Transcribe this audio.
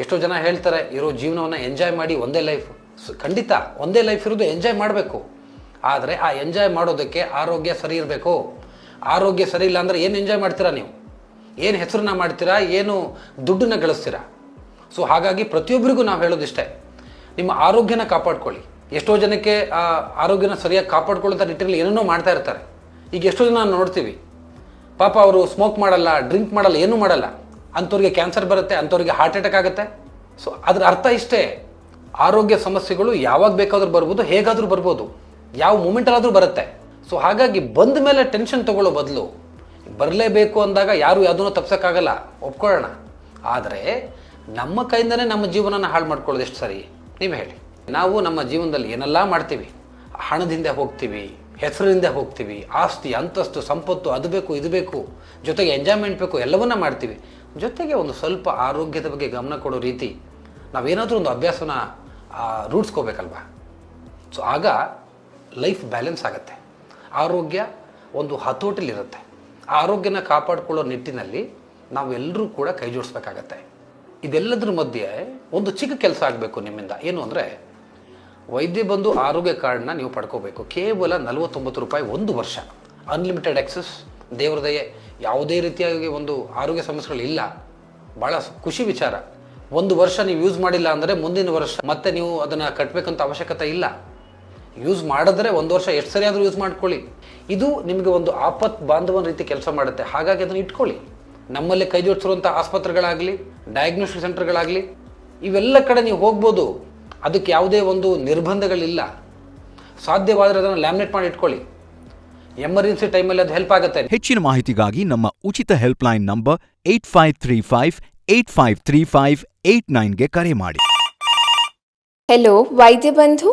ಎಷ್ಟೋ ಜನ ಹೇಳ್ತಾರೆ ಇರೋ ಜೀವನವನ್ನು ಎಂಜಾಯ್ ಮಾಡಿ ಒಂದೇ ಲೈಫ್. ಖಂಡಿತ ಒಂದೇ ಲೈಫ್ ಇರೋದು ಎಂಜಾಯ್ ಮಾಡಬೇಕು. ಆದರೆ ಆ ಎಂಜಾಯ್ ಮಾಡೋದಕ್ಕೆ ಆರೋಗ್ಯ ಸರಿ ಇರಬೇಕು. ಆರೋಗ್ಯ ಸರಿ ಇಲ್ಲ ಅಂದರೆ ಏನು ಎಂಜಾಯ್ ಮಾಡ್ತೀರಾ ನೀವು? ಏನು ಹೆಸರನ್ನ ಮಾಡ್ತೀರಾ? ಏನು ದುಡ್ಡನ್ನ ಗಳಿಸ್ತೀರಾ? ಸೊ ಹಾಗಾಗಿ ಪ್ರತಿಯೊಬ್ಬರಿಗೂ ನಾವು ಹೇಳೋದಿಷ್ಟೇ, ನಿಮ್ಮ ಆರೋಗ್ಯನ ಕಾಪಾಡ್ಕೊಳ್ಳಿ. ಎಷ್ಟೋ ಜನಕ್ಕೆ ಆ ಆರೋಗ್ಯನ ಸರಿಯಾಗಿ ಕಾಪಾಡ್ಕೊಳ್ಳೋ ನಿಟ್ಟಿನಲ್ಲಿ ಏನೇನೋ ಮಾಡ್ತಾ ಇರ್ತಾರೆ. ಈಗ ಎಷ್ಟೋ ಜನ ನೋಡ್ತೀವಿ, ಪಾಪ ಅವರು ಸ್ಮೋಕ್ ಮಾಡಲ್ಲ, ಡ್ರಿಂಕ್ ಮಾಡಲ್ಲ, ಏನೂ ಮಾಡಲ್ಲ, ಅಂಥವ್ರಿಗೆ ಕ್ಯಾನ್ಸರ್ ಬರುತ್ತೆ, ಅಂಥವ್ರಿಗೆ ಹಾರ್ಟ್ ಅಟ್ಯಾಕ್ ಆಗುತ್ತೆ. ಸೊ ಅದರ ಅರ್ಥ ಇಷ್ಟೇ, ಆರೋಗ್ಯ ಸಮಸ್ಯೆಗಳು ಯಾವಾಗ ಬೇಕಾದರೂ ಬರ್ಬೋದು, ಹೇಗಾದರೂ ಬರ್ಬೋದು, ಯಾವ ಮೂಮೆಂಟಲ್ಲಾದರೂ ಬರುತ್ತೆ. ಸೊ ಹಾಗಾಗಿ ಬಂದ ಮೇಲೆ ಟೆನ್ಷನ್ ತೊಗೊಳ್ಳೋ ಬದಲು ಬರಲೇಬೇಕು ಅಂದಾಗ ಯಾರು ಯಾವುದನ್ನೂ ತಪ್ಸೋಕ್ಕಾಗಲ್ಲ, ಒಪ್ಕೊಳ್ಳೋಣ. ಆದರೆ ನಮ್ಮ ಕೈಯಿಂದನೇ ನಮ್ಮ ಜೀವನನ ಹಾಳು ಮಾಡ್ಕೊಳ್ಳೋದು ಎಷ್ಟು ಸರಿ? ನೀವೇ ಹೇಳಿ. ನಾವು ನಮ್ಮ ಜೀವನದಲ್ಲಿ ಏನೆಲ್ಲ ಮಾಡ್ತೀವಿ, ಹಣದಿಂದ ಹೋಗ್ತೀವಿ, ಹೆಸರಿಂದ ಹೋಗ್ತೀವಿ, ಆಸ್ತಿ ಅಂತಸ್ತು ಸಂಪತ್ತು ಅದು ಬೇಕು ಇದು ಬೇಕು, ಜೊತೆಗೆ ಎಂಜಾಯ್ಮೆಂಟ್ ಬೇಕು, ಎಲ್ಲವನ್ನ ಮಾಡ್ತೀವಿ. ಜೊತೆಗೆ ಒಂದು ಸ್ವಲ್ಪ ಆರೋಗ್ಯದ ಬಗ್ಗೆ ಗಮನ ಕೊಡೋ ರೀತಿ ನಾವೇನಾದರೂ ಒಂದು ಅಭ್ಯಾಸನ ರೂಢಿಸ್ಕೋಬೇಕಲ್ವ. ಸೊ ಆಗ ಲೈಫ್ ಬ್ಯಾಲೆನ್ಸ್ ಆಗುತ್ತೆ, ಆರೋಗ್ಯ ಒಂದು ಹತೋಟಿಲಿರುತ್ತೆ. ಆ ಆರೋಗ್ಯನ ಕಾಪಾಡಿಕೊಳ್ಳೋ ನಿಟ್ಟಿನಲ್ಲಿ ನಾವೆಲ್ಲರೂ ಕೂಡ ಕೈ ಜೋಡಿಸ್ಬೇಕಾಗತ್ತೆ. ಇದೆಲ್ಲದರ ಮಧ್ಯೆ ಒಂದು ಚಿಕ್ಕ ಕೆಲಸ ಆಗಬೇಕು ನಿಮ್ಮಿಂದ. ಏನು ಅಂದರೆ, ವೈದ್ಯ ಬಂದು ಆರೋಗ್ಯ ಕಾರ್ಡ್ನ ನೀವು ಪಡ್ಕೋಬೇಕು. ಕೇವಲ 49 ರೂಪಾಯಿ 1 ವರ್ಷ, ಅನ್ಲಿಮಿಟೆಡ್ ಆಕ್ಸೆಸ್, ದೇವ್ರ ದಯೆ, ಯಾವುದೇ ರೀತಿಯಾಗಿ ಒಂದು ಆರೋಗ್ಯ ಸಮಸ್ಯೆಗಳಿಲ್ಲ. ಭಾಳ ಖುಷಿ ವಿಚಾರ. 1 ವರ್ಷ ನೀವು ಯೂಸ್ ಮಾಡಿಲ್ಲ ಅಂದರೆ ಮುಂದಿನ ವರ್ಷ ಮತ್ತೆ ನೀವು ಅದನ್ನು ಕಟ್ಟಬೇಕಂತ ಅವಶ್ಯಕತೆ ಇಲ್ಲ. ಯೂಸ್ ಮಾಡಿದ್ರೆ 1 ವರ್ಷ ಎಷ್ಟು ಸರಿಯಾದರೂ ಯೂಸ್ ಮಾಡ್ಕೊಳ್ಳಿ. ಇದು ನಿಮಗೆ ಒಂದು ಆಪತ್ ಬಾಂಧವನ ರೀತಿ ಕೆಲಸ ಮಾಡುತ್ತೆ. ಹಾಗಾಗಿ ಅದನ್ನು ಇಟ್ಕೊಳ್ಳಿ. ನಮ್ಮಲ್ಲಿ ಕೈ ಜೋಡಿಸಿರುವಂಥ ಆಸ್ಪತ್ರೆಗಳಾಗಲಿ, ಡಯಾಗ್ನೋಸ್ಟಿಕ್ ಸೆಂಟರ್ಗಳಾಗಲಿ, ಇವೆಲ್ಲ ಕಡೆ ನೀವು ಹೋಗ್ಬೋದು. ಅದಕ್ಕೆ ಯಾವುದೇ ಒಂದು ನಿರ್ಬಂಧಗಳಿಲ್ಲ. ಸಾಧ್ಯವಾದರೆ ಅದನ್ನು ಲ್ಯಾಮಿನೇಟ್ ಮಾಡಿ ಇಟ್ಕೊಳ್ಳಿ. ಎಮರ್ಜೆನ್ಸಿ ಟೈಮಲ್ಲಿ ಅದು ಹೆಲ್ಪ್ ಆಗುತ್ತೆ. ಹೆಚ್ಚಿನ ಮಾಹಿತಿಗಾಗಿ ನಮ್ಮ ಉಚಿತ ಹೆಲ್ಪ್ಲೈನ್ ನಂಬರ್ 8535 853589ಗೆ ಕರೆ ಮಾಡಿ. ಹೆಲೋ ವೈದ್ಯ ಬಂಧು.